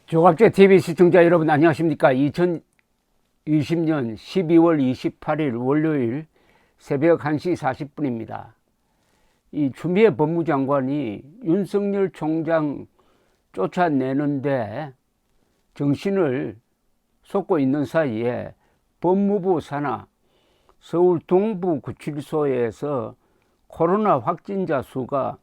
조갑제 TV 시청자 여러분 안녕하십니까? 2020년 12월 28일 월요일 새벽 1시 40분입니다. 이 추미애 법무장관이 윤석열 총장 쫓아내는데 정신을 쏟고 있는 사이에 법무부 산하 서울 동부구치소에서 코로나 확진자 수가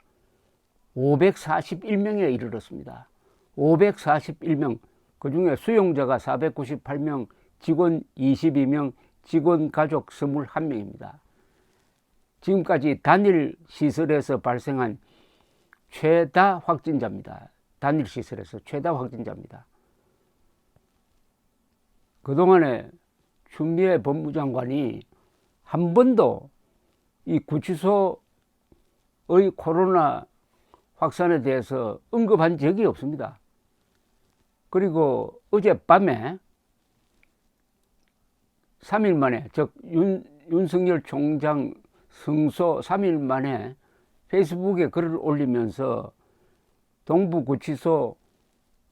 541명에 이르렀습니다. 541명, 그 중에 수용자가 498명, 직원 22명, 직원 가족 21명입니다. 지금까지 단일 시설에서 발생한 최다 확진자입니다. 단일 시설에서 최다 확진자입니다. 그동안에 추미애 법무장관이 한 번도 이 구치소의 코로나 확산에 대해서 언급한 적이 없습니다. 그리고 어젯밤에 3일 만에, 즉 윤석열 총장 승소 3일 만에 페이스북에 글을 올리면서 동부구치소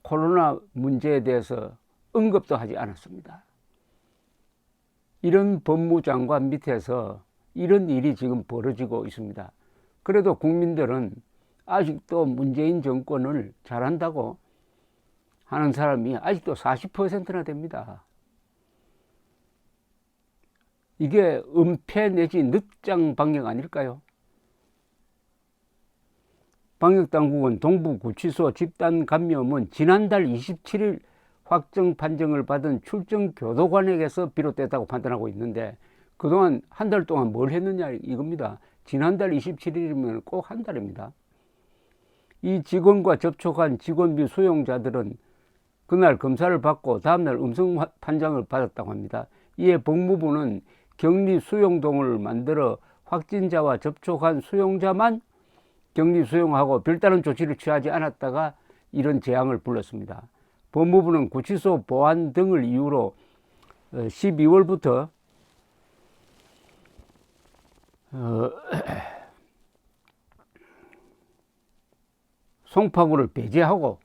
코로나 문제에 대해서 언급도 하지 않았습니다. 이런 법무장관 밑에서 이런 일이 지금 벌어지고 있습니다. 그래도 국민들은 아직도 문재인 정권을 잘한다고 하는 사람이 아직도 40%나 됩니다. 이게 은폐 내지 늦장 방역 아닐까요? 방역당국은 동부구치소 집단 감염은 지난달 27일 확정 판정을 받은 출정교도관에게서 비롯됐다고 판단하고 있는데, 그동안 한 달 동안 뭘 했느냐 이겁니다. 지난달 27일이면 꼭 한 달입니다. 이 직원과 접촉한 직원 및 수용자들은 그날 검사를 받고 다음날 음성 판정을 받았다고 합니다. 이에 법무부는 격리 수용동을 만들어 확진자와 접촉한 수용자만 격리 수용하고 별다른 조치를 취하지 않았다가 이런 재앙을 불렀습니다. 법무부는 구치소 보안 등을 이유로 12월부터 송파구를 배제하고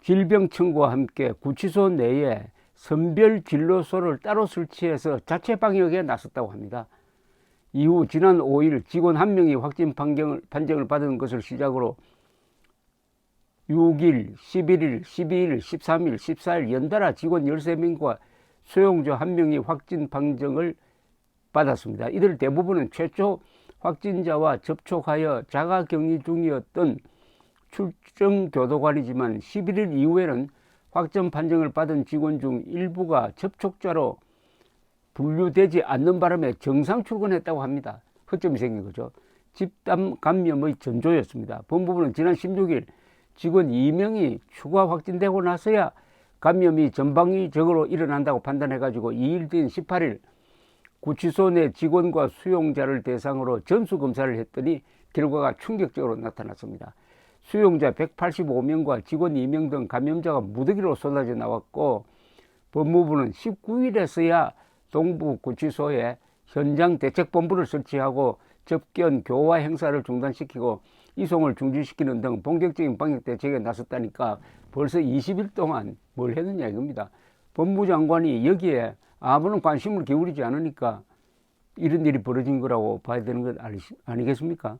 질병청구와 함께 구치소 내에 선별 진료소를 따로 설치해서 자체 방역에 나섰다고 합니다. 이후 지난 5일 직원 1명이 확진 판정을 받은 것을 시작으로 6일, 11일, 12일, 13일, 14일 연달아 직원 13명과 수용자 1명이 확진 판정을 받았습니다. 이들 대부분은 최초 확진자와 접촉하여 자가격리 중이었던 출정교도관이지만 11일 이후에는 확정 판정을 받은 직원 중 일부가 접촉자로 분류되지 않는 바람에 정상 출근했다고 합니다. 허점이 생긴 거죠. 집단 감염의 전조였습니다. 법무부는 지난 16일 직원 2명이 추가 확진되고 나서야 감염이 전방위적으로 일어난다고 판단해가지고 2일 뒤인 18일 구치소 내 직원과 수용자를 대상으로 전수검사를 했더니 결과가 충격적으로 나타났습니다. 수용자 185명과 직원 2명 등 감염자가 무더기로 쏟아져 나왔고, 법무부는 19일에서야 동부구치소에 현장 대책본부를 설치하고 접견 교화 행사를 중단시키고 이송을 중지시키는 등 본격적인 방역 대책에 나섰다니까 벌써 20일 동안 뭘 했느냐 이겁니다. 법무장관이 여기에 아무런 관심을 기울이지 않으니까 이런 일이 벌어진 거라고 봐야 되는 것 아니겠습니까?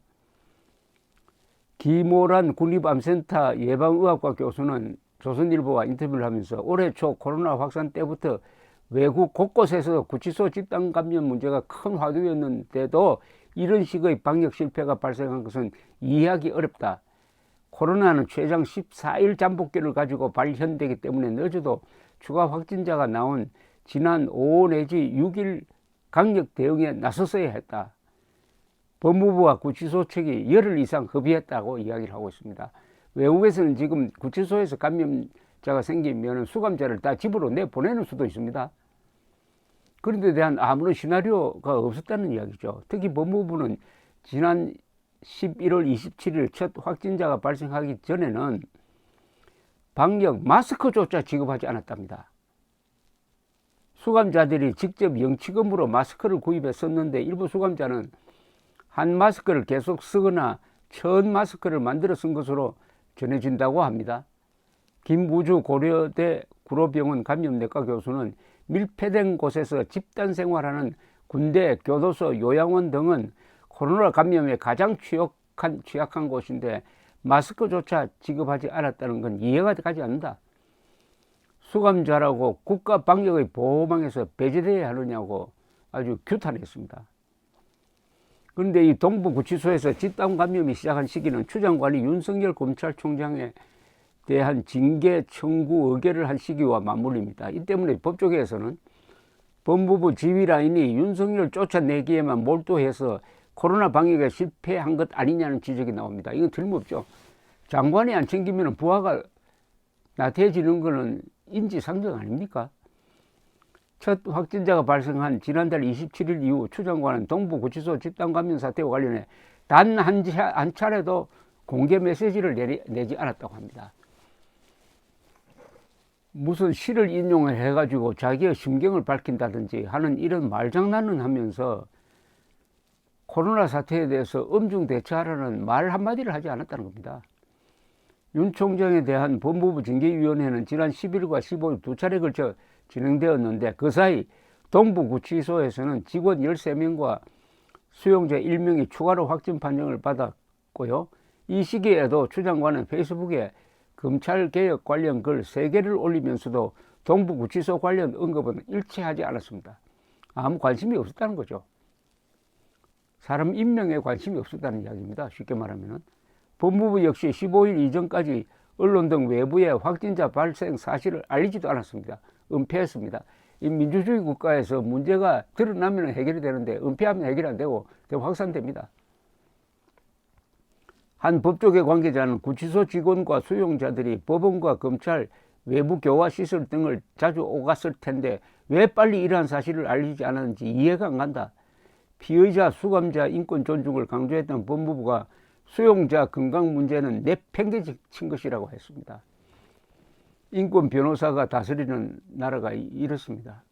김호란 국립암센터 예방의학과 교수는 조선일보와 인터뷰를 하면서 올해 초 코로나 확산 때부터 외국 곳곳에서 구치소 집단 감염 문제가 큰 화두였는데도 이런 식의 방역 실패가 발생한 것은 이해하기 어렵다. 코로나는 최장 14일 잠복기를 가지고 발현되기 때문에 늦어도 추가 확진자가 나온 지난 5 내지 6일 강력 대응에 나섰어야 했다. 법무부와 구치소 측이 열흘 이상 협의했다고 이야기를 하고 있습니다. 외국에서는 지금 구치소에서 감염자가 생기면 수감자를 다 집으로 내보내는 수도 있습니다. 그런 데 대한 아무런 시나리오가 없었다는 이야기죠. 특히 법무부는 지난 11월 27일 첫 확진자가 발생하기 전에는 방역 마스크조차 지급하지 않았답니다. 수감자들이 직접 영치금으로 마스크를 구입해 썼는데 일부 수감자는 한 마스크를 계속 쓰거나 천 마스크를 만들어 쓴 것으로 전해진다고 합니다. 김우주 고려대 구로병원 감염내과 교수는 밀폐된 곳에서 집단 생활하는 군대, 교도소, 요양원 등은 코로나 감염에 가장 취약한 곳인데 마스크조차 지급하지 않았다는 건 이해가 가지 않는다. 수감자라고 국가 방역의 보호망에서 배제되어야 하느냐고 아주 규탄했습니다. 그런데 이 동부구치소에서 집단 감염이 시작한 시기는 추 장관이 윤석열 검찰총장에 대한 징계 청구 의결을 한 시기와 맞물립니다. 이 때문에 법조계에서는 법무부 지휘라인이 윤석열 쫓아내기에만 몰두해서 코로나 방역에 실패한 것 아니냐는 지적이 나옵니다. 이건 틀림없죠. 장관이 안 챙기면 부하가 나태해지는 것은 인지상정 아닙니까? 첫 확진자가 발생한 지난달 27일 이후 추 장관은 동부구치소 집단감염 사태와 관련해 단 한 차례도 공개 메시지를 내지 않았다고 합니다. 무슨 시를 인용을 해가지고 자기의 심경을 밝힌다든지 하는 이런 말장난은 하면서 코로나 사태에 대해서 엄중 대처하라는 말 한마디를 하지 않았다는 겁니다. 윤 총장에 대한 법무부 징계위원회는 지난 10일과 15일 두 차례 걸쳐 진행되었는데 그 사이 동부구치소에서는 직원 13명과 수용자 1명이 추가로 확진 판정을 받았고요. 이 시기에도 추 장관은 페이스북에 검찰개혁 관련 글 3개를 올리면서도 동부구치소 관련 언급은 일치하지 않았습니다. 아무 관심이 없었다는 거죠. 사람 인명에 관심이 없었다는 이야기입니다. 쉽게 말하면. 법무부 역시 15일 이전까지 언론 등 외부에 확진자 발생 사실을 알리지도 않았습니다. 은폐했습니다. 이 민주주의 국가에서 문제가 드러나면 해결이 되는데 은폐하면 해결이 안 되고 확산됩니다. 한 법조계 관계자는 구치소 직원과 수용자들이 법원과 검찰, 외부 교화 시설 등을 자주 오갔을 텐데 왜 빨리 이러한 사실을 알리지 않았는지 이해가 안 간다. 피의자, 수감자 인권 존중을 강조했던 법무부가 수용자 건강 문제는 내팽개친 것이라고 했습니다. 인권 변호사가 다스리는 나라가 이렇습니다.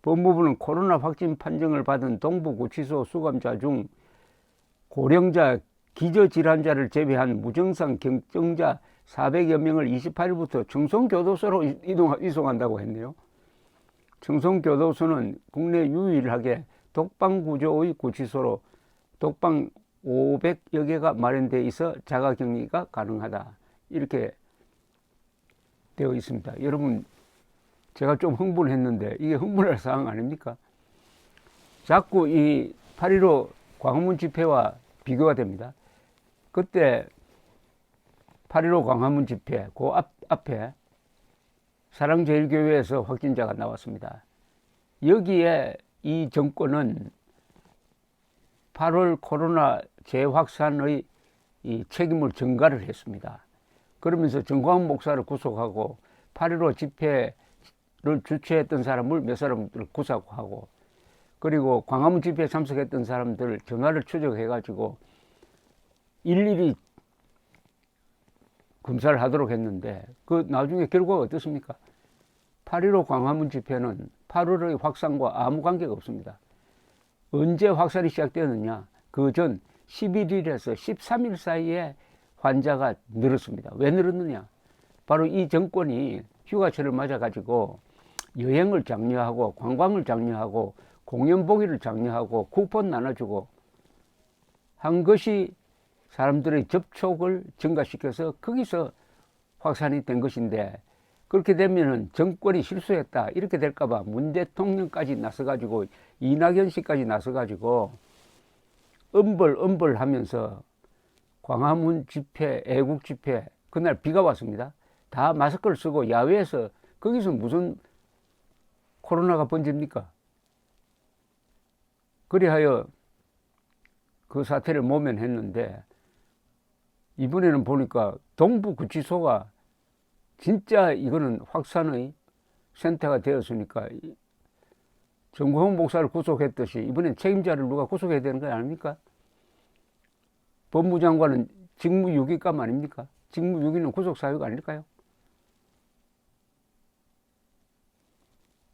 법무부는 코로나 확진 판정을 받은 동부구치소 수감자 중 고령자, 기저질환자를 제외한 무증상 경증자 400여 명을 28일부터 청송교도소로 이송한다고 했네요. 청송교도소는 국내 유일하게 독방 구조의 구치소로 독방 500여 개가 마련되어 있어 자가격리가 가능하다. 이렇게 되어 있습니다. 여러분, 제가 좀 흥분했는데 이게 흥분할 사항 아닙니까? 자꾸 이 8.15 광화문 집회와 비교가 됩니다. 그때 8.15 광화문 집회 그 앞에 사랑제일교회에서 확진자가 나왔습니다. 여기에 이 정권은 8월 코로나 재확산의 이 책임을 전가를 했습니다. 그러면서 정광훈 목사를 구속하고 8.15 집회를 주최했던 사람을 몇 사람들 구속하고 그리고 광화문 집회에 참석했던 사람들 전화를 추적해가지고 일일이 검사를 하도록 했는데 그 나중에 결과가 어떻습니까? 8.15 광화문 집회는 8월의 확산과 아무 관계가 없습니다. 언제 확산이 시작되었느냐? 그 전 11일에서 13일 사이에 환자가 늘었습니다. 왜 늘었느냐? 바로 이 정권이 휴가철을 맞아가지고 여행을 장려하고 관광을 장려하고 공연 보기를 장려하고 쿠폰 나눠주고 한 것이 사람들의 접촉을 증가시켜서 거기서 확산이 된 것인데 그렇게 되면은 정권이 실수했다 이렇게 될까봐 문 대통령까지 나서가지고 이낙연 씨까지 나서가지고 엄벌하면서 광화문 집회, 애국 집회 그날 비가 왔습니다. 다 마스크를 쓰고 야외에서 거기서 무슨 코로나가 번집니까? 그리하여 그 사태를 모면했는데 이번에는 보니까 동부구치소가 진짜 이거는 확산의 센터가 되었으니까 정광훈 목사를 구속했듯이 이번엔 책임자를 누가 구속해야 되는 거 아닙니까? 법무장관은 직무유기감 아닙니까? 직무유기는 구속사유가 아닐까요?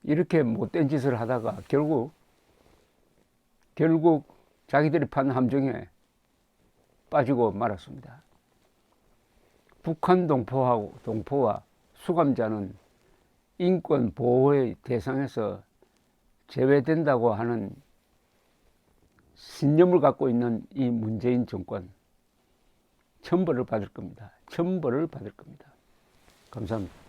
이렇게 못된 짓을 하다가 결국 자기들이 판 함정에 빠지고 말았습니다. 북한 동포와 수감자는 인권 보호의 대상에서 제외된다고 하는 신념을 갖고 있는 이 문재인 정권, 천벌을 받을 겁니다. 천벌을 받을 겁니다. 감사합니다.